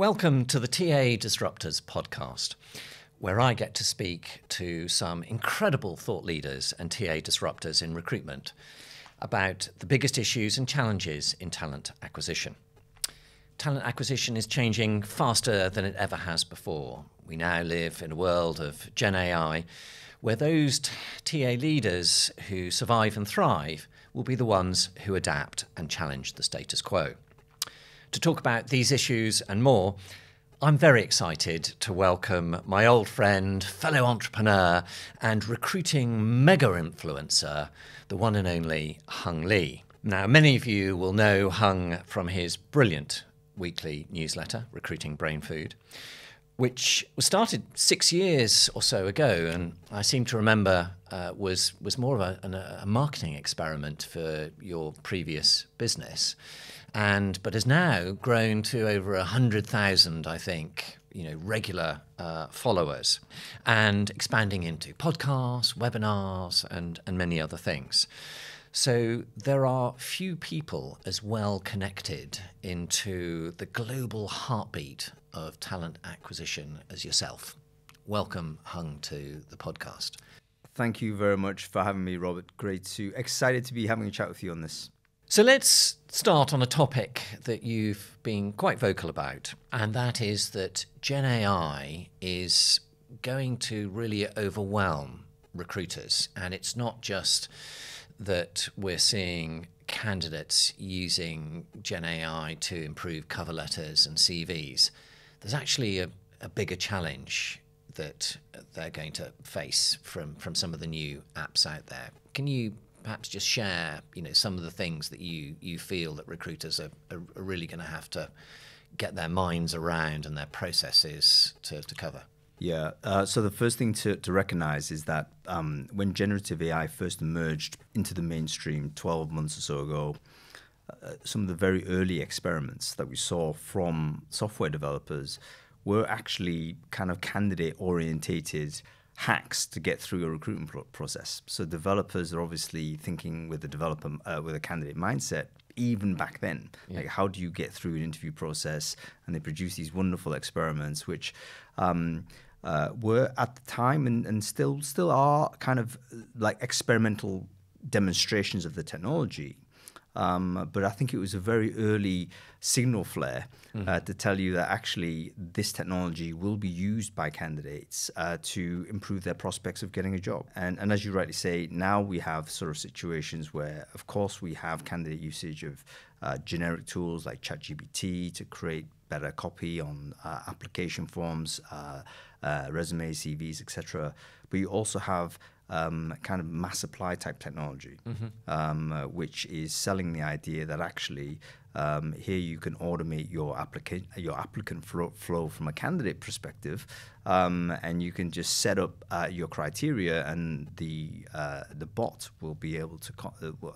Welcome to the TA Disruptors podcast, where I get to speak to some incredible thought leaders and TA disruptors in recruitment about the biggest issues and challenges in talent acquisition. Talent acquisition is changing faster than it ever has before. We now live in a world of GenAI, where those TA leaders who survive and thrive will be the ones who adapt and challenge the status quo. To talk about these issues and more, I'm very excited to welcome my old friend, fellow entrepreneur, and recruiting mega influencer, the one and only Hung Lee. Now, many of you will know Hung from his brilliant weekly newsletter, Recruiting Brainfood, which was started 6 years or so ago, and I seem to remember was more of a marketing experiment for your previous business, but has now grown to over 100,000, I think, regular followers, and expanding into podcasts, webinars, and many other things. So there are few people as well connected into the global heartbeat of talent acquisition as yourself. Welcome, Hung, to the podcast. Thank you very much for having me, Robert. Excited to be having a chat with you on this. So let's start on a topic that you've been quite vocal about, and that is that GenAI is going to really overwhelm recruiters. And it's not just that we're seeing candidates using GenAI to improve cover letters and CVs. There's actually a bigger challenge that they're going to face from some of the new apps out there. Can you perhaps just share, some of the things that you feel that recruiters are really going to have to get their minds around and their processes to cover? Yeah, so the first thing to recognize is that when generative AI first emerged into the mainstream 12 months or so ago, some of the very early experiments that we saw from software developers were actually kind of candidate-orientated hacks to get through a recruitment process. So developers are obviously thinking with a candidate mindset, even back then. Yeah. Like, how do you get through an interview process? And they produce these wonderful experiments, which were at the time and still are kind of like experimental demonstrations of the technology. But I think it was a very early signal flare to tell you that actually this technology will be used by candidates to improve their prospects of getting a job. And as you rightly say, now we have sort of situations where, of course, we have candidate usage of generic tools like ChatGPT to create better copy on application forms, resumes, CVs, etc. But you also have kind of mass supply type technology, which is selling the idea that actually here you can automate your applicant flow from a candidate perspective, and you can just set up your criteria, and the bot will be able to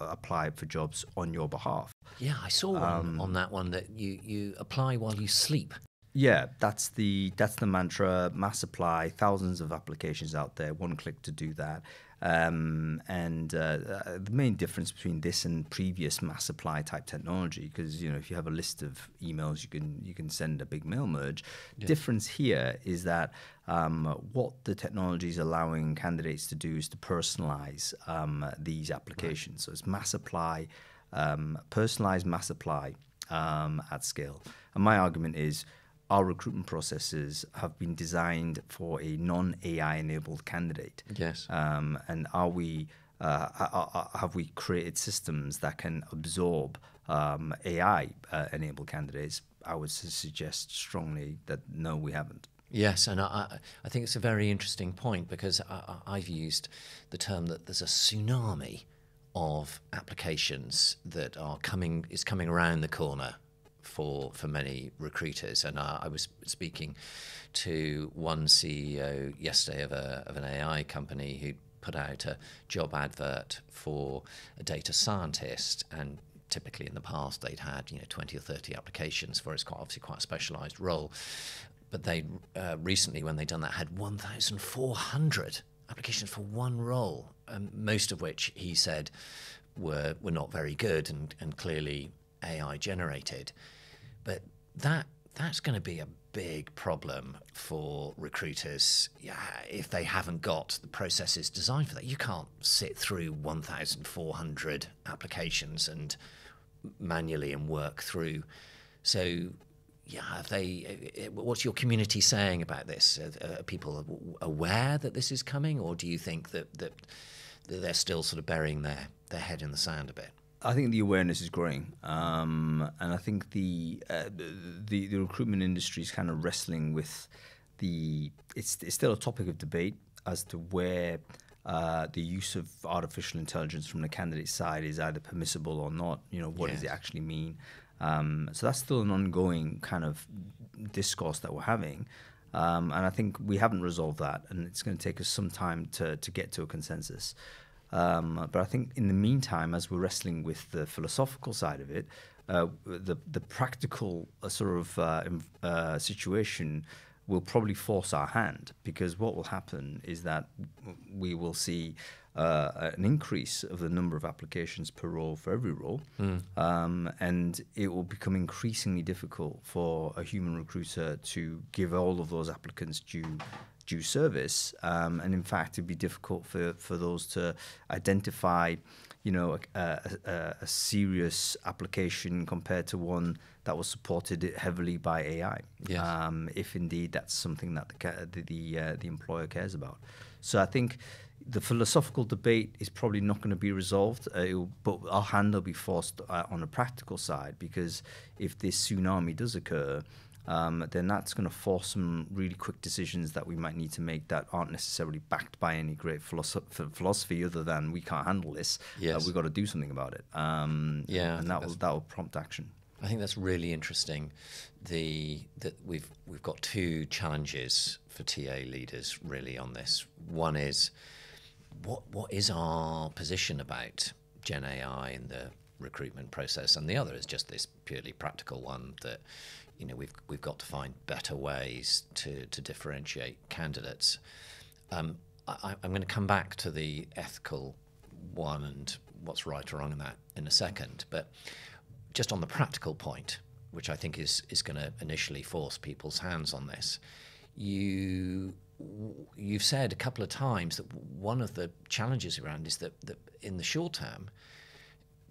apply for jobs on your behalf. Yeah, I saw one on that one that you apply while you sleep. Yeah, that's the mantra. Mass apply, thousands of applications out there, one click to do that. The main difference between this and previous mass apply type technology, because if you have a list of emails, you can send a big mail merge. Yeah. Difference here is that what the technology is allowing candidates to do is to personalize these applications. Right. So it's mass apply, personalized mass apply at scale. And my argument is, our recruitment processes have been designed for a non-AI enabled candidate. Yes. And have we created systems that can absorb AI enabled candidates? I would suggest strongly that no, we haven't. Yes, and I think it's a very interesting point, because I've used the term that there's a tsunami of applications that is coming around the corner for many recruiters. And I was speaking to one CEO yesterday of an AI company who put out a job advert for a data scientist, and typically in the past they'd had 20 or 30 applications for it. It's obviously quite a specialized role, but they recently, when they'd done that, had 1,400 applications for one role, most of which he said were not very good and clearly AI generated. But that that's going to be a big problem for recruiters if they haven't got the processes designed for that. You can't sit through 1,400 applications and manually and work through. So, what's your community saying about this? Are people aware that this is coming, or do you think that they're still sort of burying their head in the sand a bit? I think the awareness is growing, and I think the recruitment industry is kind of wrestling with it's still a topic of debate as to where the use of artificial intelligence from the candidate side is either permissible or not. What does it actually mean? So that's still an ongoing kind of discourse that we're having, and I think we haven't resolved that, and it's going to take us some time to get to a consensus. But I think in the meantime, as we're wrestling with the philosophical side of it, the practical sort of situation will probably force our hand, because what will happen is that we will see an increase of the number of applications per role for every role, and it will become increasingly difficult for a human recruiter to give all of those applicants due service, and in fact it'd be difficult for those to identify a serious application compared to one that was supported heavily by AI, if indeed that's something that the employer cares about. So I think the philosophical debate is probably not going to be resolved, but our hand will be forced on a practical side, because if this tsunami does occur, then that's going to force some really quick decisions that we might need to make that aren't necessarily backed by any great philosophy other than we can't handle this. We've got to do something about it. And that will prompt action. I think that's really interesting. That we've got two challenges for TA leaders really on this. One is what is our position about GenAI in the recruitment process, and the other is just this purely practical one that we've got to find better ways to differentiate candidates. I'm going to come back to the ethical one and what's right or wrong in that in a second, but just on the practical point, which I think is going to initially force people's hands on this, you've said a couple of times that one of the challenges around is that in the short term,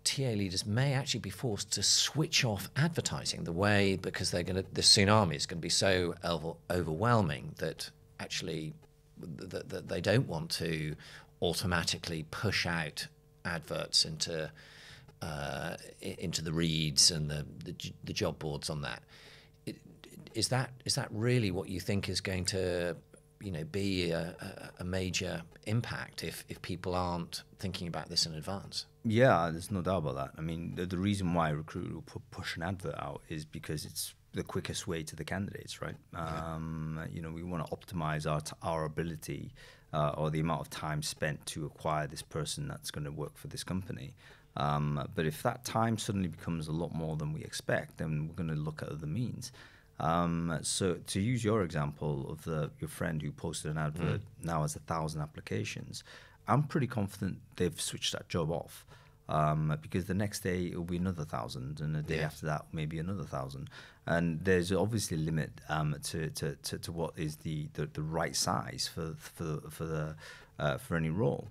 TA leaders may actually be forced to switch off advertising because the tsunami is going to be so overwhelming that actually that they don't want to automatically push out adverts into the reads and the job boards on that. Is that really what you think is going to be a major impact if people aren't thinking about this in advance? Yeah, there's no doubt about that. I mean, the reason why a recruiter will push an advert out is because it's the quickest way to the candidates, right? We want to optimize our ability or the amount of time spent to acquire this person that's going to work for this company. But if that time suddenly becomes a lot more than we expect, then we're going to look at other means. So to use your example of your friend who posted an advert now has 1,000 applications, I'm pretty confident they've switched that job off, because the next day it will be another 1,000, and the day after that maybe another 1,000, and there's obviously a limit to what is the right size for any role.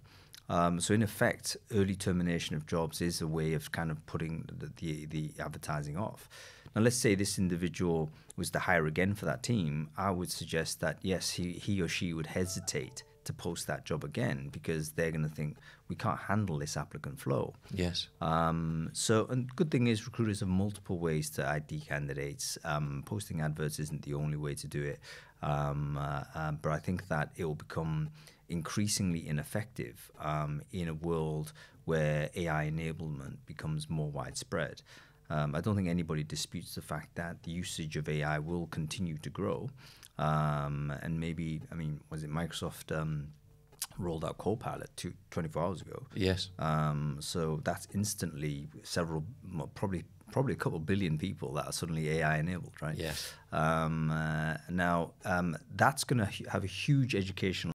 So in effect, early termination of jobs is a way of kind of putting the advertising off. Now, let's say this individual was to hire again for that team. I would suggest that, yes, he or she would hesitate to post that job again, because they're going to think, we can't handle this applicant flow. Yes. So, and good thing is recruiters have multiple ways to ID candidates. Posting adverts isn't the only way to do it. But I think that it will become increasingly ineffective in a world where AI enablement becomes more widespread. I don't think anybody disputes the fact that the usage of AI will continue to grow. And maybe, was it Microsoft rolled out Copilot 24 hours ago? Yes. So that's instantly probably a couple billion people that are suddenly AI enabled, right? Yes. Now, that's going to have a huge educational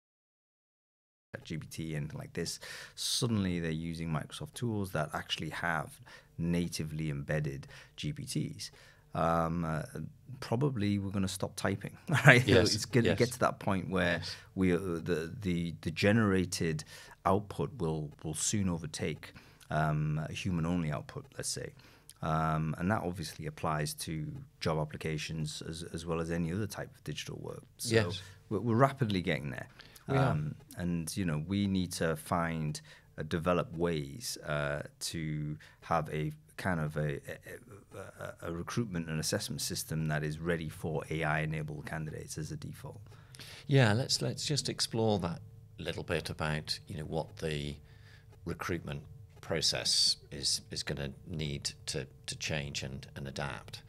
GPT and like this. Suddenly they're using Microsoft tools that actually have natively embedded GPTs. probably we're going to stop typing, right? Yes. It's going to get to that point where Yes. the generated output will soon overtake human-only output, let's say. And that obviously applies to job applications as well as any other type of digital work. So Yes. we're rapidly getting there. We are. And, we need to find, develop ways to have a kind of a recruitment and assessment system that is ready for AI-enabled candidates as a default. Yeah, let's just explore that a little bit about what the recruitment process is going to need to change and adapt.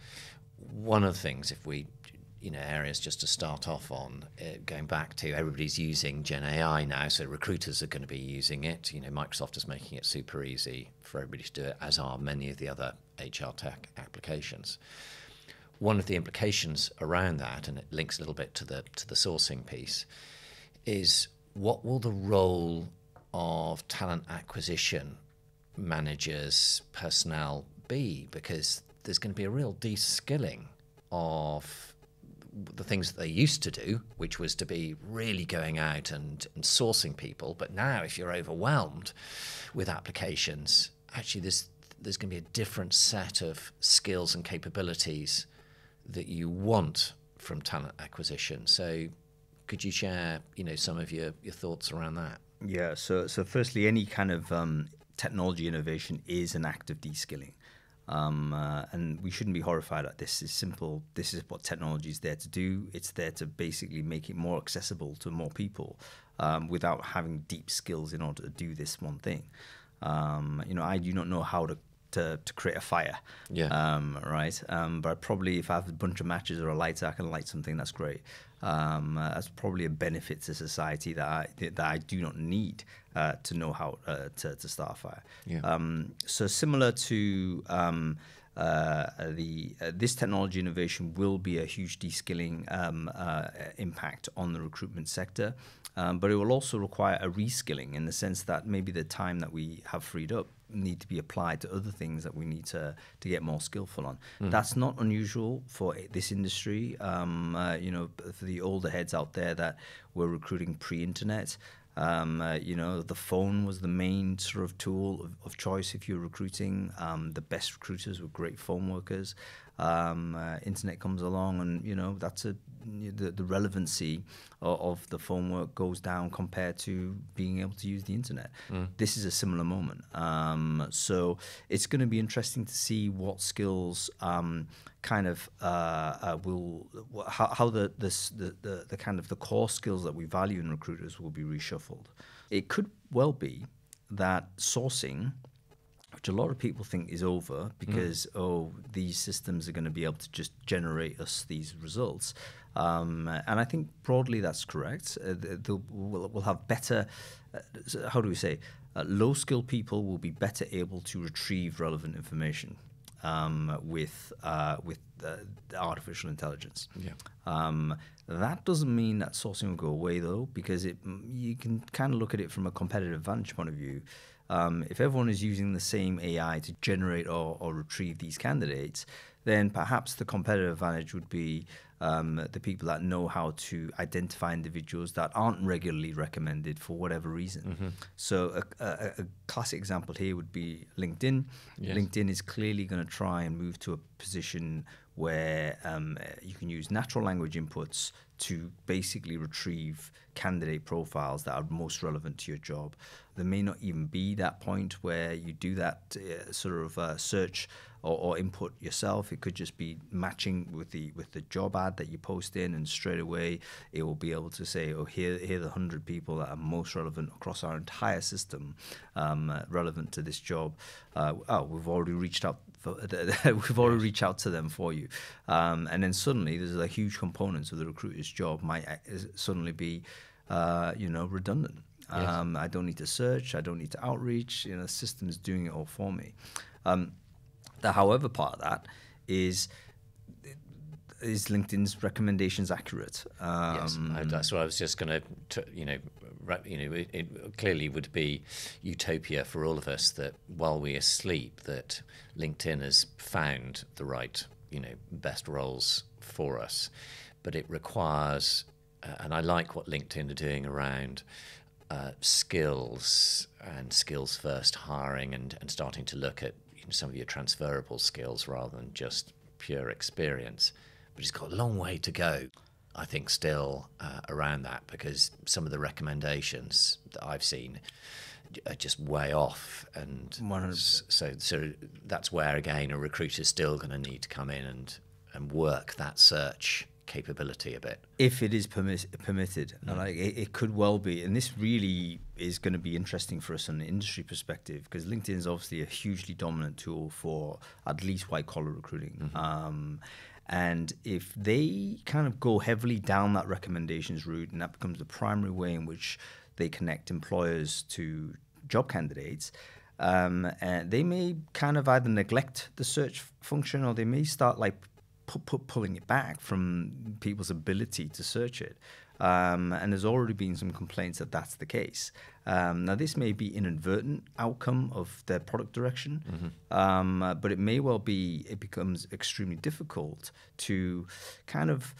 One of the things, if we areas just to start off on, going back to everybody's using GenAI now, so recruiters are going to be using it. Microsoft is making it super easy for everybody to do it, as are many of the other HR tech applications. One of the implications around that, and it links a little bit to the sourcing piece, is what will the role of talent acquisition managers, personnel be? Because there's going to be a real de-skilling of the things that they used to do, which was to be really going out and sourcing people. But now, if you're overwhelmed with applications, actually there's going to be a different set of skills and capabilities that you want from talent acquisition. So could you share, some of your thoughts around that? Yeah, so firstly, any kind of technology innovation is an act of de-skilling. And we shouldn't be horrified at this. It's simple. This is what technology is there to do. It's there to basically make it more accessible to more people without having deep skills in order to do this one thing. I do not know how to create a fire, right? But probably if I have a bunch of matches or a lighter, I can light something. That's great. That's probably a benefit to society that I do not need to know how to start a fire. Yeah. So similar to this technology innovation will be a huge de-skilling impact on the recruitment sector, but it will also require a reskilling in the sense that maybe the time that we have freed up need to be applied to other things that we need to get more skillful on. That's not unusual for this industry. For the older heads out there that were recruiting pre-internet, the phone was the main sort of tool of choice if you're recruiting. The best recruiters were great phone workers. Internet comes along, and that's the relevancy of the phone work goes down compared to being able to use the internet. This is a similar moment. So it's going to be interesting to see what skills kind of how the kind of the core skills that we value in recruiters will be reshuffled. It could well be that sourcing, which a lot of people think is over because these systems are going to be able to just generate us these results, and I think broadly that's correct. We'll have better. How do we say? Low-skilled people will be better able to retrieve relevant information with artificial intelligence. Yeah. That doesn't mean that sourcing will go away, though, because you can kind of look at it from a competitive advantage point of view. If everyone is using the same AI to generate or retrieve these candidates, then perhaps the competitive advantage would be the people that know how to identify individuals that aren't regularly recommended for whatever reason. So a classic example here would be LinkedIn. Yes. LinkedIn is clearly going to try and move to a position where you can use natural language inputs to basically retrieve candidate profiles that are most relevant to your job. There may not even be that point where you do that sort of search or input yourself. It could just be matching with the job ad that you post in, and straight away it will be able to say, here are the 100 people that are most relevant across our entire system, relevant to this job. We've already reached out. We've already reached out to them for you, and then suddenly there's a huge component of the recruiter's job might suddenly be, redundant. Yes. I don't need to search. I don't need to outreach. The system is doing it all for me. The however part of that is LinkedIn's recommendations accurate? Yes, that's what I was just going to. It clearly would be utopia for all of us that while we are asleep, that LinkedIn has found the right best roles for us, but it requires, and I like what LinkedIn are doing around skills and skills first hiring and starting to look at some of your transferable skills rather than just pure experience. But it's got a long way to go, I think, still around that, because some of the recommendations that I've seen are just way off, and 100%. so that's where again a recruiter's still going to need to come in and work that search capability a bit. If it is permitted, and like it could well be, and this really is going to be interesting for us on an industry perspective, because LinkedIn is obviously a hugely dominant tool for at least white collar recruiting. And if they kind of go heavily down that recommendations route, and that becomes the primary way in which they connect employers to job candidates, and they may kind of either neglect the search function, or they may start like pulling it back from people's ability to search it. And there's already been some complaints that that's the case. Now, this may be inadvertent outcome of their product direction, but it may well be it becomes extremely difficult to kind of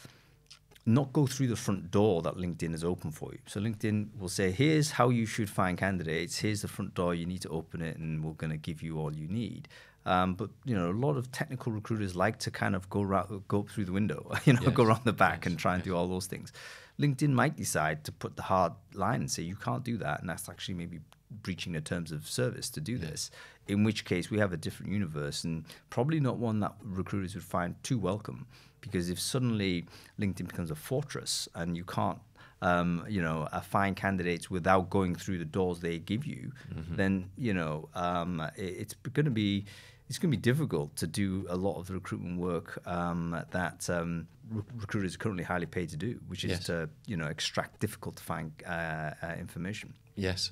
not go through the front door that LinkedIn has opened for you. So LinkedIn will say, here's how you should find candidates. Here's the front door. You need to open it, and we're going to give you all you need. But a lot of technical recruiters like to kind of go through the window, go around the back and try and do all those things. LinkedIn might decide to put the hard line and say you can't do that, and that's actually maybe breaching the terms of service to do this. In which case, we have a different universe, and probably not one that recruiters would find too welcome. Because if suddenly LinkedIn becomes a fortress and you can't find candidates without going through the doors they give you, then it's going to be difficult to do a lot of the recruitment work that recruiters are currently highly paid to do, which is to extract difficult to find information. Yes,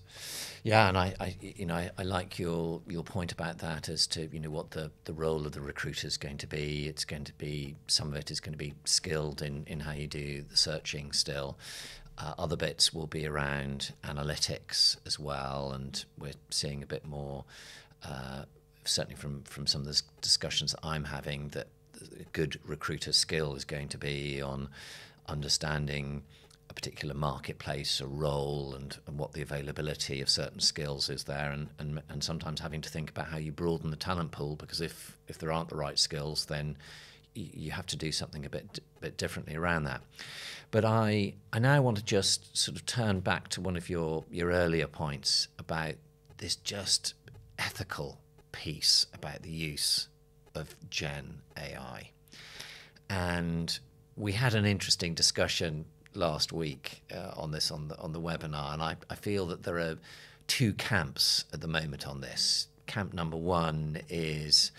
yeah, and I like your point about that as to what the role of the recruiter is going to be. It's going to be, some of it is going to be skilled in how you do the searching still. Other bits will be around analytics as well, and we're seeing a bit more, certainly from some of the discussions that I'm having, that a good recruiter skill is going to be on understanding a particular marketplace or role and what the availability of certain skills is there, and sometimes having to think about how you broaden the talent pool, because if there aren't the right skills, then you have to do something a bit differently around that. But I now want to just sort of turn back to one of your earlier points about this just ethical piece about the use of GenAI. And we had an interesting discussion last week on this on the webinar, and I feel that there are two camps at the moment on this. Camp number one is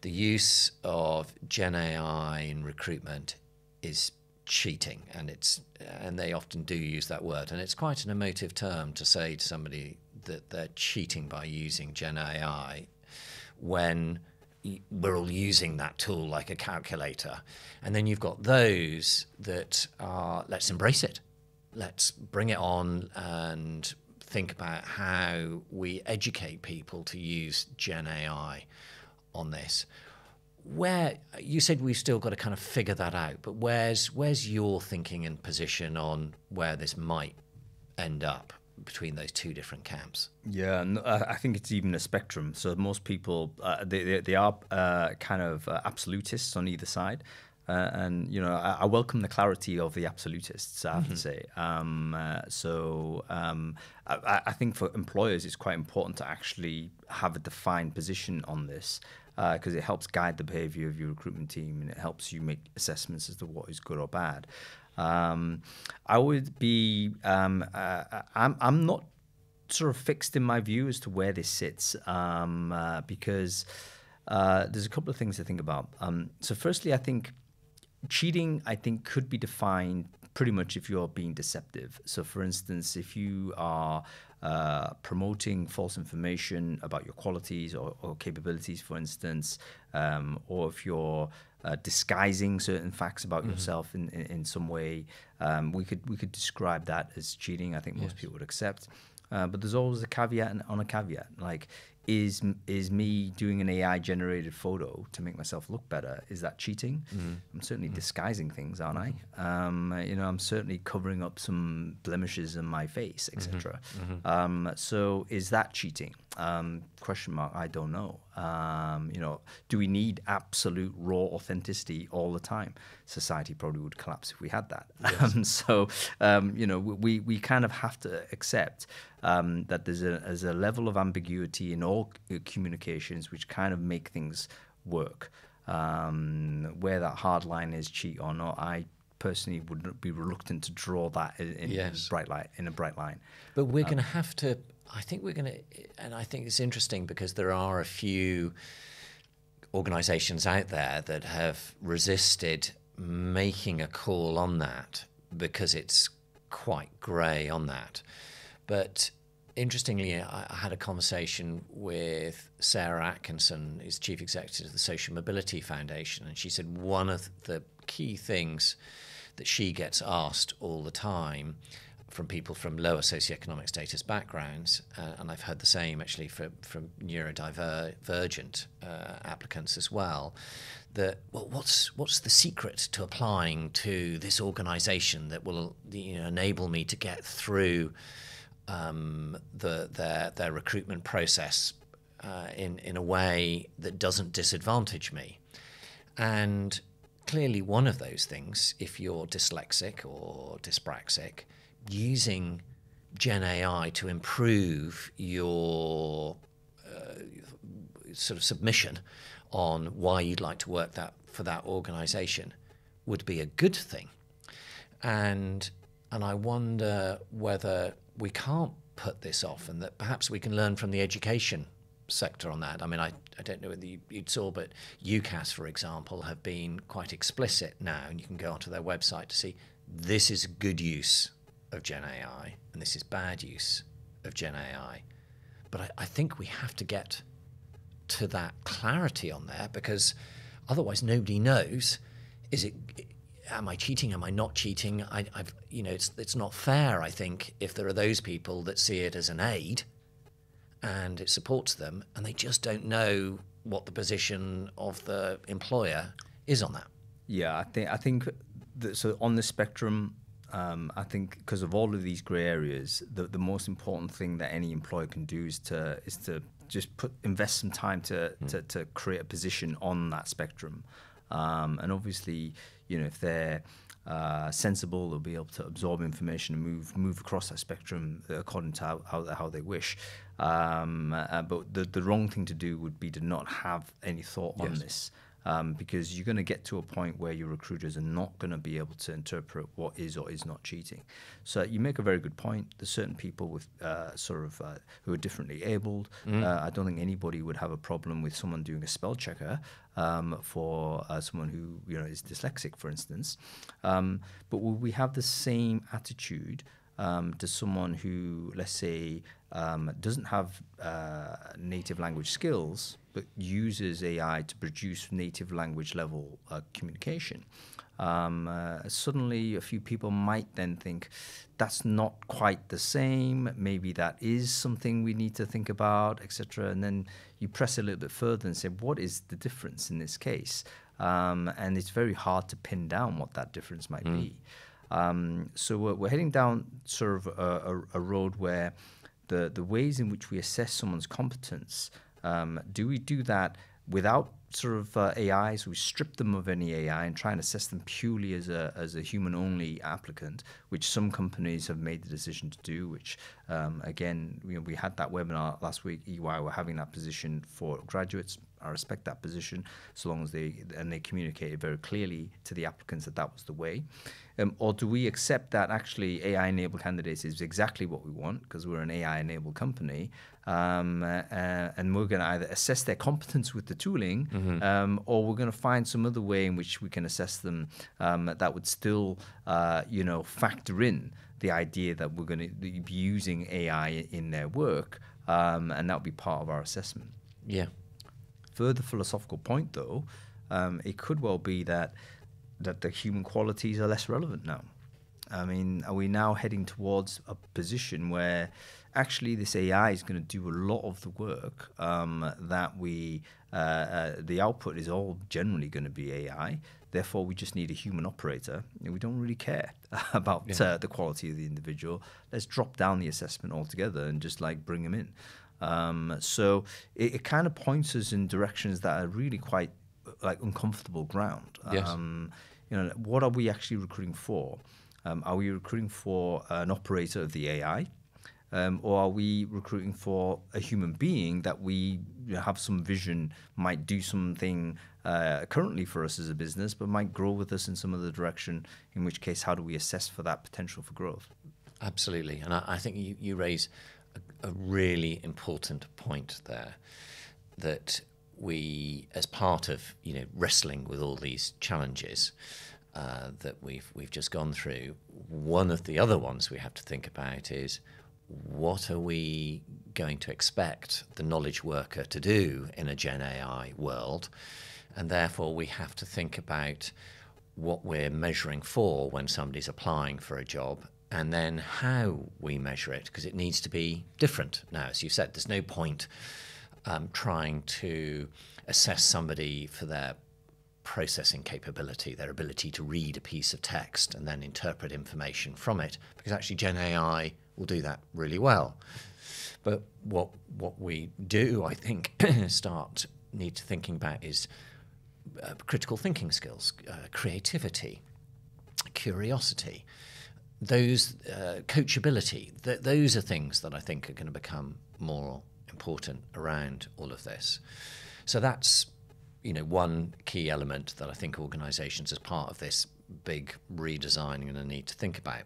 the use of GenAI in recruitment is cheating, and they often do use that word, and it's quite an emotive term to say to somebody that they're cheating by using GenAI when we're all using that tool like a calculator. And then you've got those that are, let's embrace it. Let's bring it on and think about how we educate people to use GenAI on this. Where you said we've still got to kind of figure that out, but where's your thinking and position on where this might end up between those two different camps? Yeah, I think it's even a spectrum. So most people, they are kind of absolutists on either side. And, I welcome the clarity of the absolutists, I have to say. I think for employers, it's quite important to actually have a defined position on this, because it helps guide the behavior of your recruitment team, and it helps you make assessments as to what is good or bad. I would be, I'm not sort of fixed in my view as to where this sits, because there's a couple of things to think about. So firstly, I think cheating, could be defined pretty much if you're being deceptive. So for instance, if you are promoting false information about your qualities or capabilities, for instance, or if you're disguising certain facts about yourself in some way, we could describe that as cheating. I think most people would accept. But there's always a caveat on a caveat. Like, is me doing an AI generated photo to make myself look better? Is that cheating? I'm certainly disguising things, aren't I? I'm certainly covering up some blemishes in my face, etc. So is that cheating? Question mark. I don't know. Do we need absolute raw authenticity all the time? Society probably would collapse if we had that. Yes. We kind of have to accept that there's a level of ambiguity in all communications which kind of make things work. Where that hard line is, cheat or not, I personally would be reluctant to draw that in a bright line. But we're going to have to. I think we're going to, and I think it's interesting because there are a few organisations out there that have resisted making a call on that because it's quite grey on that. But interestingly, I had a conversation with Sarah Atkinson, who's Chief Executive of the Social Mobility Foundation, and she said one of the key things that she gets asked all the time from people from lower socioeconomic status backgrounds, and I've heard the same actually from neurodivergent applicants as well, that what's the secret to applying to this organisation that will enable me to get through their recruitment process in a way that doesn't disadvantage me? And clearly one of those things, if you're dyslexic or dyspraxic, using GenAI to improve your sort of submission on why you'd like to work for that organisation would be a good thing. And I wonder whether we can't put this off, and that perhaps we can learn from the education sector on that. I mean, I don't know whether you saw, but UCAS, for example, have been quite explicit now, and you can go onto their website to see this is good use of GenAI and this is bad use of GenAI. But I think we have to get to that clarity on there, because otherwise nobody knows, am I cheating? Am I not cheating? It's not fair, I think, if there are those people that see it as an aid and it supports them and they just don't know what the position of the employer is on that. Yeah, I think that, so on the spectrum, I think because of all of these grey areas, the most important thing that any employer can do is to just invest some time to create a position on that spectrum. And obviously, if they're sensible, they'll be able to absorb information and move across that spectrum according to how they wish. But the wrong thing to do would be to not have any thought on this. Because you're going to get to a point where your recruiters are not going to be able to interpret what is or is not cheating. So you make a very good point. There's certain people with who are differently abled. I don't think anybody would have a problem with someone doing a spell checker for someone who is dyslexic, for instance. But will we have the same attitude to someone who, let's say, doesn't have native language skills, but uses AI to produce native language level communication? Suddenly, a few people might then think that's not quite the same. Maybe that is something we need to think about, etc. And then you press a little bit further and say, what is the difference in this case? And it's very hard to pin down what that difference might be. So we're heading down sort of a road where the ways in which we assess someone's competence, do we do that without sort of AI? So we strip them of any AI and try and assess them purely as a human-only applicant, which some companies have made the decision to do, which, again, we had that webinar last week. EY were having that position for graduates. I respect that position, so long as they communicated very clearly to the applicants that was the way. Or do we accept that actually AI-enabled candidates is exactly what we want because we're an AI-enabled company, and we're going to either assess their competence with the tooling, or we're going to find some other way in which we can assess them that would still, factor in the idea that we're going to be using AI in their work, and that would be part of our assessment. Yeah. Further philosophical point, though, it could well be that the human qualities are less relevant now. I mean, are we now heading towards a position where actually this AI is going to do a lot of the work that the output is all generally going to be AI. Therefore, we just need a human operator. We don't really care about the quality of the individual. Let's drop down the assessment altogether and just like bring them in. So it kind of points us in directions that are really quite like uncomfortable ground. Yes. What are we actually recruiting for? Are we recruiting for an operator of the AI? Or are we recruiting for a human being that we have some vision might do something currently for us as a business, but might grow with us in some other direction, in which case, how do we assess for that potential for growth? Absolutely. And I think you raise a really important point there, that we, as part of wrestling with all these challenges that we've just gone through, one of the other ones we have to think about is, what are we going to expect the knowledge worker to do in a GenAI world? And therefore, we have to think about what we're measuring for when somebody's applying for a job, and then how we measure it, because it needs to be different. Now, as you said, there's no point trying to assess somebody for their processing capability, their ability to read a piece of text and then interpret information from it, because actually GenAI will do that really well. But what we do, I think, need to thinking about is critical thinking skills, creativity, curiosity, those coachability. Those are things that I think are going to become more important around all of this. So that's one key element that I think organisations, as part of this big redesign, are going to need to think about.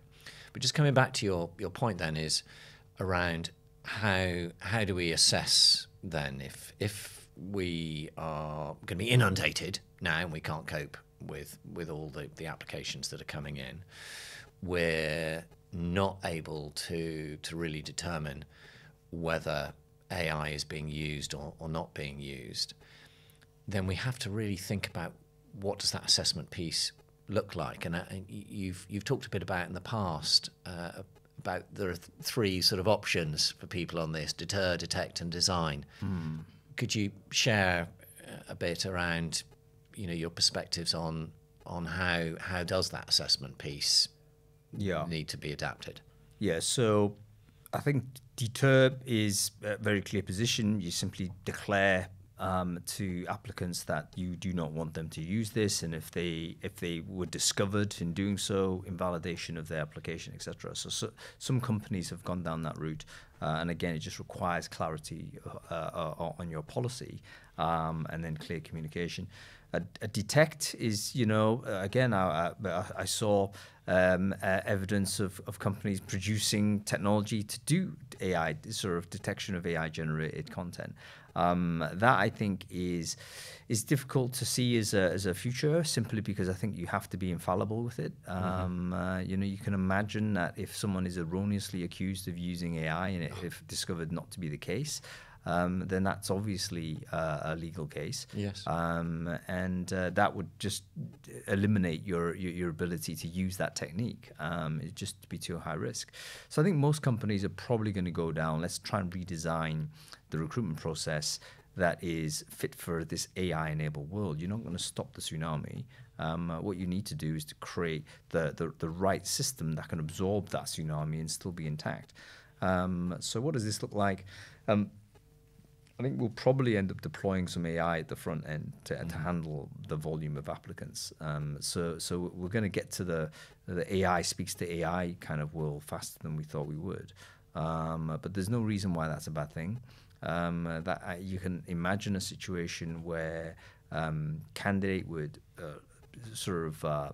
But just coming back to your point then, is around how do we assess then if we are going to be inundated now and we can't cope with all the applications that are coming in, we're not able to really determine whether AI is being used or not being used, then we have to really think about what does that assessment piece look like. And you've talked a bit about in the past about there are three sort of options for people on this: deter, detect, and design. Could you share a bit around your perspectives on how does that assessment piece need to be adapted? Yeah, so I think deter is a very clear position. You simply declare to applicants that you do not want them to use this, and if they were discovered in doing so, invalidation of their application, etc. So some companies have gone down that route, and again, it just requires clarity on your policy, and then clear communication. A detect is, again, I saw evidence of companies producing technology to do AI, sort of detection of AI generated content. That I think is difficult to see as a future, simply because I think you have to be infallible with it. You can imagine that if someone is erroneously accused of using AI and if discovered not to be the case, then that's obviously a legal case. Yes. And that would just eliminate your ability to use that technique. It'd just be too high risk. So I think most companies are probably going to go down, let's try and redesign the recruitment process that is fit for this AI-enabled world. You're not going to stop the tsunami. What you need to do is to create the right system that can absorb that tsunami and still be intact. So what does this look like? I think we'll probably end up deploying some AI at the front end to handle the volume of applicants. So we're going to get to the AI speaks to AI kind of world faster than we thought we would. But there's no reason why that's a bad thing. You can imagine a situation where candidate would sort of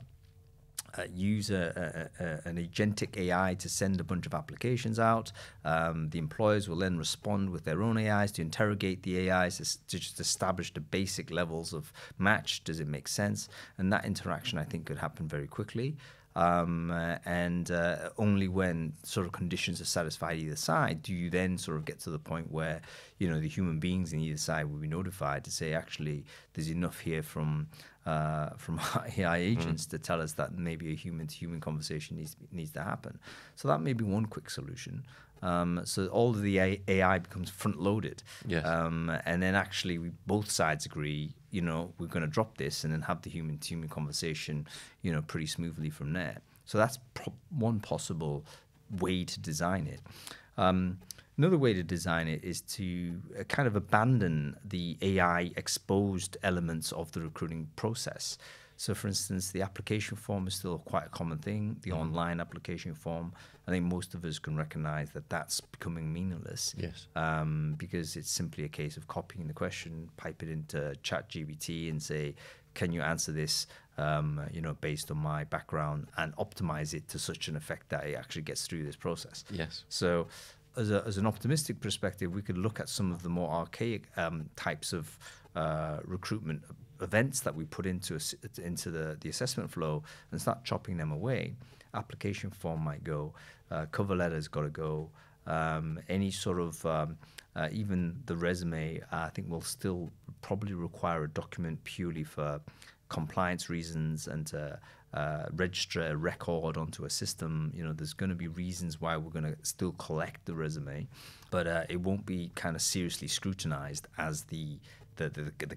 use an agentic AI to send a bunch of applications out. The employers will then respond with their own AIs to interrogate the AIs to just establish the basic levels of match. Does it make sense? And that interaction, I think, could happen very quickly. And only when sort of conditions are satisfied either side do you then sort of get to the point where the human beings in either side will be notified to say, actually, there's enough here from from our AI agents to tell us that maybe a human-to-human conversation needs to happen. So that may be one quick solution. So all of the AI becomes front-loaded. Yes. And then actually both sides agree, we're going to drop this and then have the human-to-human conversation, pretty smoothly from there. So that's one possible way to design it. Another way to design it is to kind of abandon the AI-exposed elements of the recruiting process. So, for instance, the application form is still quite a common thing, the online application form. I think most of us can recognize that that's becoming meaningless. Yes. Because it's simply a case of copying the question, pipe it into ChatGPT and say, can you answer this, based on my background, and optimize it to such an effect that it actually gets through this process. Yes. So as an optimistic perspective, we could look at some of the more archaic types of recruitment events that we put into the assessment flow and start chopping them away. Application form might go, cover letter's got to go, any sort of even the resume, I think will still probably require a document purely for compliance reasons and to register a record onto a system. There's going to be reasons why we're going to still collect the resume, but it won't be kind of seriously scrutinized as the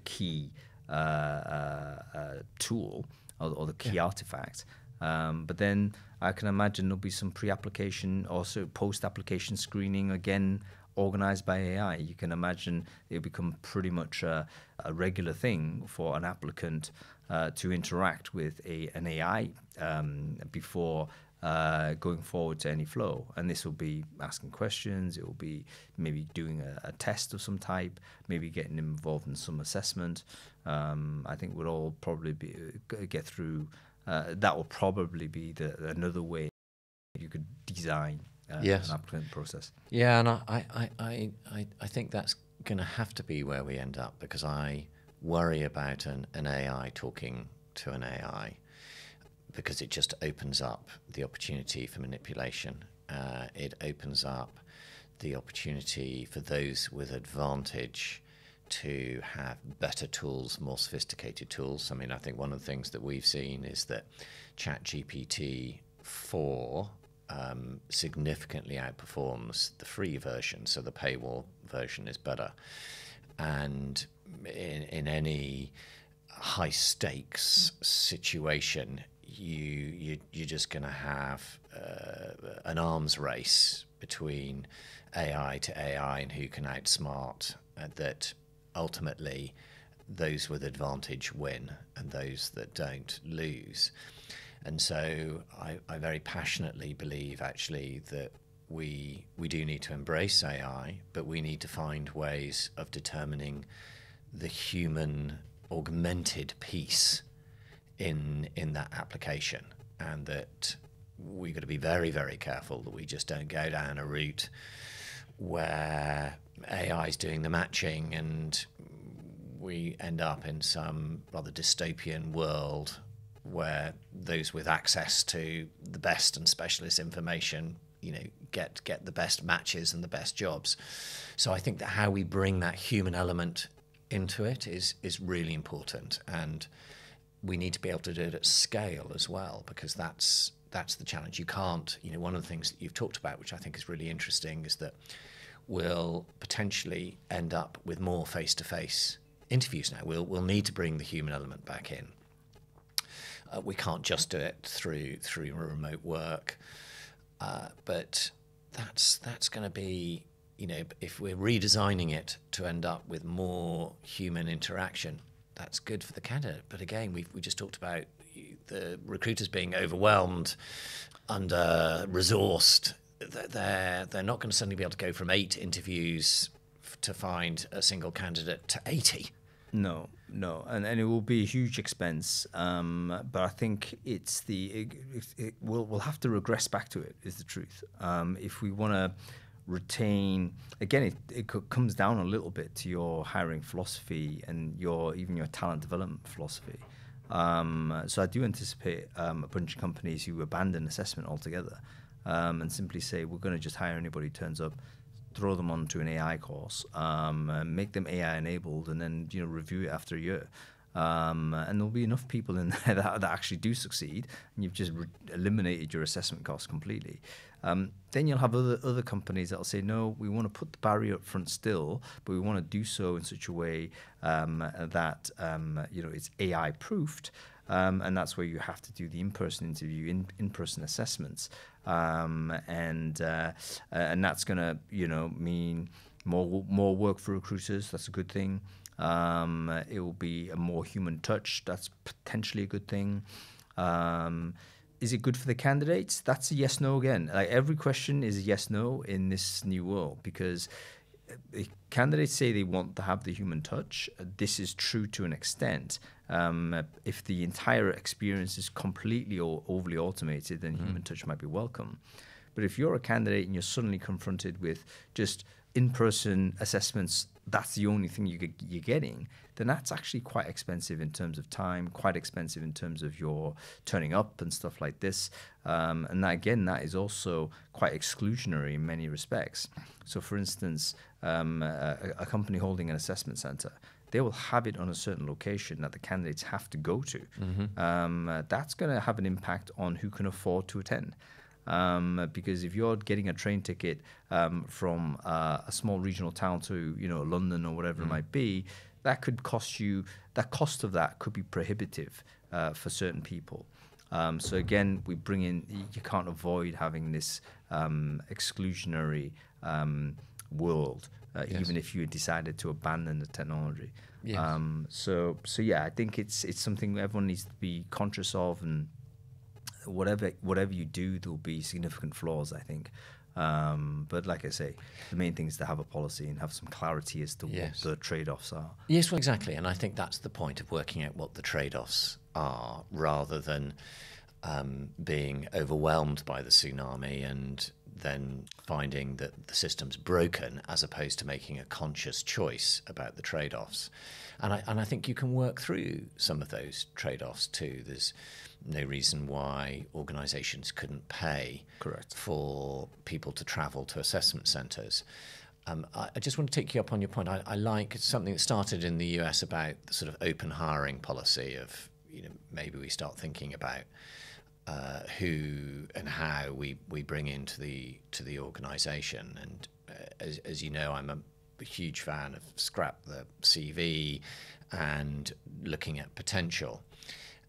key tool or the key artifact. But then I can imagine there'll be some pre-application, also post-application screening, again, organized by AI. You can imagine it'll become pretty much a regular thing for an applicant to interact with an AI before going forward to any flow. And this will be asking questions, it will be maybe doing a test of some type, maybe getting them involved in some assessment. I think we'll all probably get through. That will probably be another way you could design yes. an applicant process. Yeah, and I think that's going to have to be where we end up, because I worry about an AI talking to an AI, because it just opens up the opportunity for manipulation. It opens up the opportunity for those with advantage to have better tools, more sophisticated tools. I mean, I think one of the things that we've seen is that ChatGPT 4 significantly outperforms the free version, so the paywall version is better. And in any high stakes situation, you're just going to have an arms race between AI to AI and who can outsmart that. Ultimately, those with advantage win and those that don't lose. And so I very passionately believe actually that we do need to embrace AI, but we need to find ways of determining the human augmented piece in that application, and that we've got to be very, very careful that we just don't go down a route where AI is doing the matching and we end up in some rather dystopian world where those with access to the best and specialist information, get the best matches and the best jobs. So I think that how we bring that human element into it is really important, and we need to be able to do it at scale as well, because that's the challenge. You can't, one of the things that you've talked about, which I think is really interesting, is that we'll potentially end up with more face-to-face interviews now. We'll need to bring the human element back in. We can't just do it through remote work, but that's going to be, if we're redesigning it to end up with more human interaction, that's good for the candidate. But again, we just talked about the recruiters being overwhelmed, under-resourced. They're not going to suddenly be able to go from 8 interviews to find a single candidate to 80. No, and it will be a huge expense. But I think we'll have to regress back to it, is the truth. If we want to retain, again, it comes down a little bit to your hiring philosophy and even your talent development philosophy. So I do anticipate a bunch of companies who abandon assessment altogether and simply say, we're going to just hire anybody who turns up, throw them onto an AI course, make them AI enabled, and then review it after a year. And there'll be enough people in there that actually do succeed, and you've just eliminated your assessment costs completely. Then you'll have other companies that'll say, no, we want to put the barrier up front still, but we want to do so in such a way that it's AI proofed, and that's where you have to do the in-person interview, in-person assessments, and that's going to mean more work for recruiters. That's a good thing. It will be a more human touch. That's potentially a good thing. Is it good for the candidates? That's a yes/no again. Like, every question is a yes/no in this new world, because candidates say they want to have the human touch. This is true to an extent. If the entire experience is completely or overly automated, then human touch might be welcome. But if you're a candidate and you're suddenly confronted with just in-person assessments, that's the only thing you're getting, then that's actually quite expensive in terms of time, quite expensive in terms of your turning up and stuff like this. And that is also quite exclusionary in many respects. So, for instance, a company holding an assessment center, they will have it on a certain location that the candidates have to go to. That's going to have an impact on who can afford to attend. Because if you're getting a train ticket from a small regional town to London or whatever it might be, that could cost you. That cost of that could be prohibitive for certain people. So again, we bring in. You can't avoid having this exclusionary world, even if you decided to abandon the technology. Yes. So yeah, I think it's something everyone needs to be conscious of, and whatever you do, there'll be significant flaws, I think. But like I say, the main thing is to have a policy and have some clarity as to what the trade-offs are. Yes, well, exactly. And I think that's the point of working out what the trade-offs are, rather than being overwhelmed by the tsunami and then finding that the system's broken, as opposed to making a conscious choice about the trade-offs. And I think you can work through some of those trade-offs too. There's no reason why organisations couldn't pay for people to travel to assessment centres. I just want to take you up on your point. I like something that started in the US about the sort of open hiring policy of, maybe we start thinking about who and how we bring into the organisation. And as you know, I'm a huge fan of scrap the CV and looking at potential.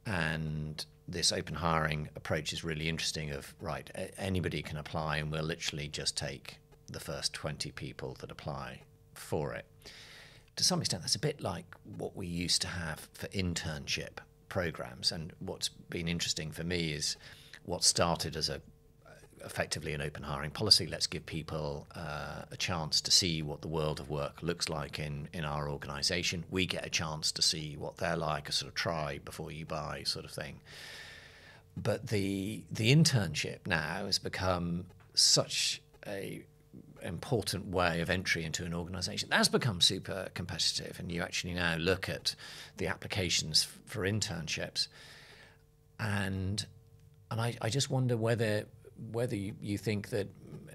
And this open hiring approach is really interesting of, right, anybody can apply and we'll literally just take the first 20 people that apply for it. To some extent, that's a bit like what we used to have for internship programs. And what's been interesting for me is what started as effectively an open hiring policy. Let's give people a chance to see what the world of work looks like in our organisation. We get a chance to see what they're like, a sort of try before you buy sort of thing. But the internship now has become such a important way of entry into an organisation. That's become super competitive, and you actually now look at the applications for internships, and I just wonder whether you think that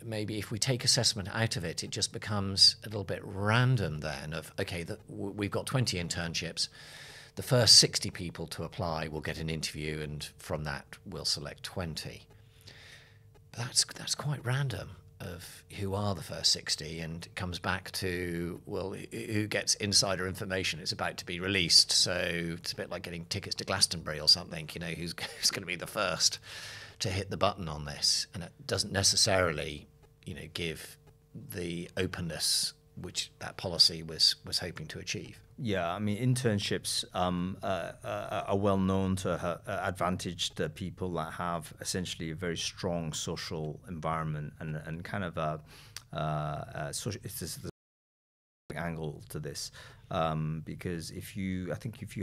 maybe if we take assessment out of it, it just becomes a little bit random then of, okay, we've got 20 internships, the first 60 people to apply will get an interview, and from that we'll select 20. That's quite random of who are the first 60, and it comes back to, well, who gets insider information. It's about to be released, so it's a bit like getting tickets to Glastonbury or something, who's going to be the first to hit the button on this. And it doesn't necessarily, give the openness which that policy was hoping to achieve. Yeah, I mean, internships are well known to advantage the people that have essentially a very strong social environment and kind of a social. It's this angle to this, because if you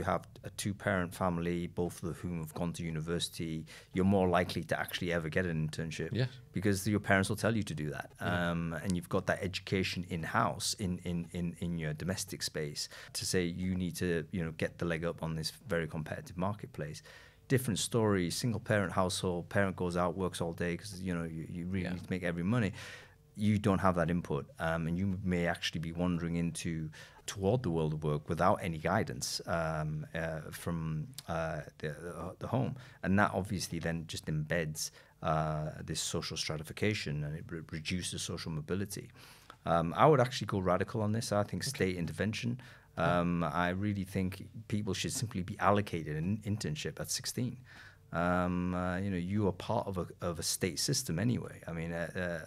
have a two-parent family, both of whom have gone to university, you're more likely to actually ever get an internship. Yes. Because your parents will tell you to do that, and you've got that education in-house in your domestic space to say you need to get the leg up on this very competitive marketplace. Different story, single-parent household, parent goes out, works all day because you really need to make every money. You don't have that input, and you may actually be wandering into toward the world of work without any guidance from the home. And that obviously then just embeds this social stratification, and it reduces social mobility. I would actually go radical on this. I think state intervention. I really think people should simply be allocated an internship at 16. You are part of a state system anyway. I mean,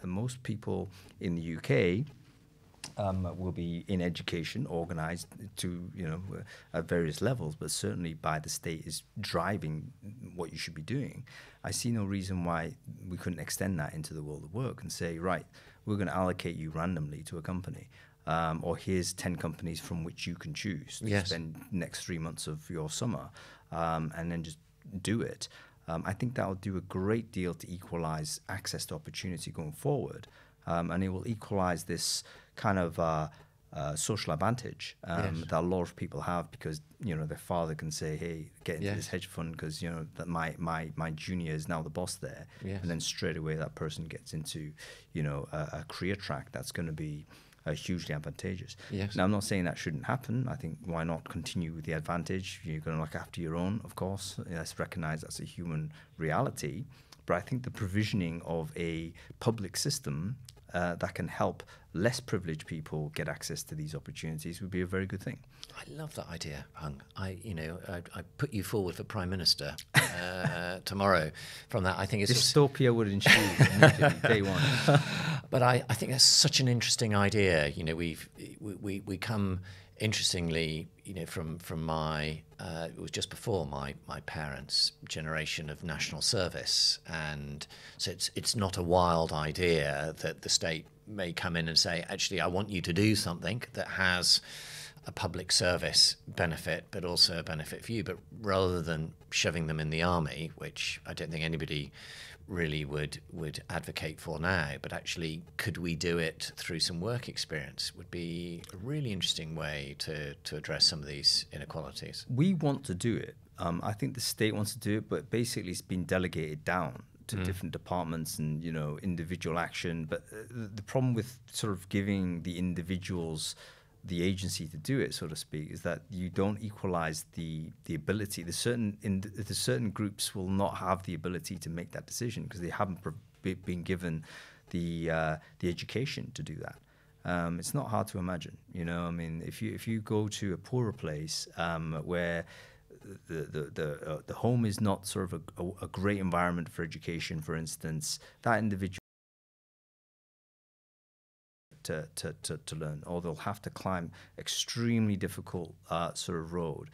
most people in the UK will be in education, organised to, at various levels, but certainly by the state is driving what you should be doing. I see no reason why we couldn't extend that into the world of work and say, right, we're going to allocate you randomly to a company. Or here's 10 companies from which you can choose to spend next 3 months of your summer, and then just do it. I think that will do a great deal to equalize access to opportunity going forward, and it will equalize this kind of social advantage that a lot of people have, because their father can say, hey, get into this hedge fund because that my junior is now the boss there, and then straight away that person gets into a career track that's going to be hugely advantageous. Now, I'm not saying that shouldn't happen. I think why not continue with the advantage? You're going to look after your own, of course. Let's recognize that's a human reality. But I think the provisioning of a public system that can help less privileged people get access to these opportunities would be a very good thing. I love that idea, Hung. I put you forward for Prime Minister tomorrow. From that, I think it's dystopia would ensue immediately, day one. But I think that's such an interesting idea. We come interestingly, from my it was just before my parents' generation of national service, and so it's not a wild idea that the state may come in and say, actually, I want you to do something that has a public service benefit, but also a benefit for you. But rather than shoving them in the army, which I don't think anybody really would advocate for now, but actually could we do it through some work experience would be a really interesting way to address some of these inequalities. We want to do it. I think the state wants to do it, but basically it's been delegated down to different departments and individual action. But the problem with sort of giving the individuals the agency to do it, so to speak, is that you don't equalize the ability. The certain groups will not have the ability to make that decision because they haven't been given the education to do that. It's not hard to imagine. I mean, if you go to a poorer place where the home is not sort of a great environment for education, for instance, that individual to learn, or they'll have to climb extremely difficult sort of road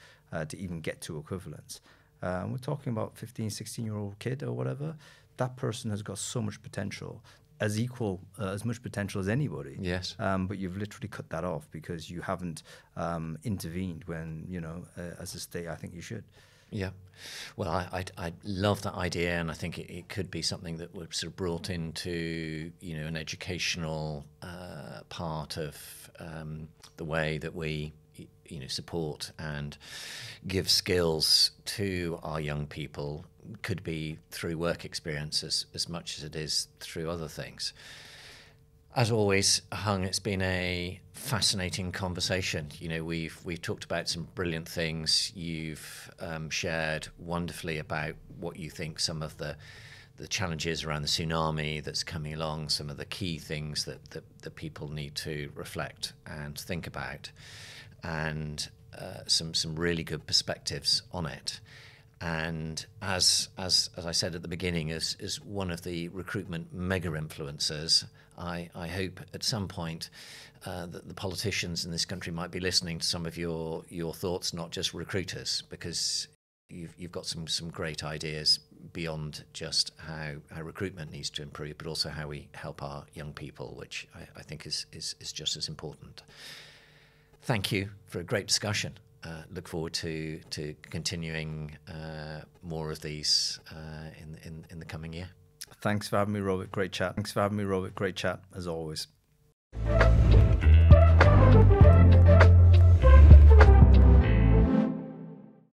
to even get to equivalence. We're talking about 15, 16-year-old kid or whatever. That person has got so much potential, as much potential as anybody. Yes. But you've literally cut that off because you haven't intervened when, as a state, I think you should. Yeah. Well, I love that idea, and I think it could be something that was sort of brought into, an educational part of the way that we, support and give skills to our young people. Could be through work experience as much as it is through other things. As always, Hung, it's been a fascinating conversation. We've talked about some brilliant things. You've shared wonderfully about what you think some of the challenges around the tsunami that's coming along, some of the key things that people need to reflect and think about, and some really good perspectives on it. And as I said at the beginning, as one of the recruitment mega influencers, I hope at some point that the politicians in this country might be listening to some of your thoughts, not just recruiters, because you've got some great ideas beyond just how recruitment needs to improve, but also how we help our young people, which I think is just as important. Thank you for a great discussion. Look forward to continuing more of these in the coming year. Thanks for having me, Robert. Great chat. As always.